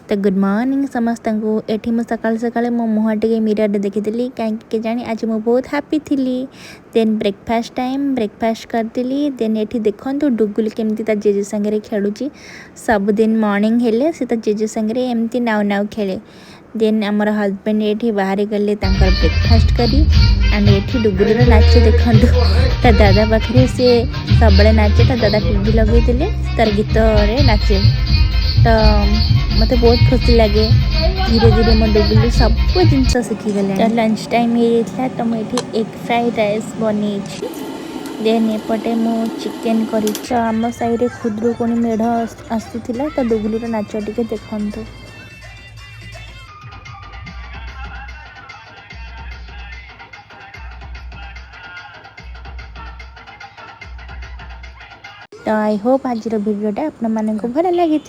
तो good morning समस्त को एठी मु सकाल सकाल मो मुह टे मिरर देखी कहीं जानी आज मु बहुत हैप्पी थी। देन ब्रेकफास्ट टाइम ब्रेकफास्ट करदेली। देन एठी देखंतु डुगुल केमती ता जेजू संगे खेलुची। सबुदिन मॉर्निंग हेले से ता जेजू संगे एमती नाउ नाउ खेले। देन आमर हजबैंड एठी बाहर गले तांकर ब्रेकफास्ट करी एंड एठी डुगुलर नाच देखंतु ता दादा पाखे से सब नाचे। ता दादा टीवी लगे तार गीत रे नाचे। तो मत बहुत खुशी लगे धीरे धीरे मो डुगुलू सब जिन शिखीगले। तो लंच टाइम हो तो मुझे एग फ्राइड राइस बनी। देन एपटे मु चिकेन करी। तो आम साइड खुदरुकुणी मेढ़ आसूला। तो डुगुलूर नाच टे देखंतु। तो आई होप आज वीडियोटा आपण मानक भल लगी।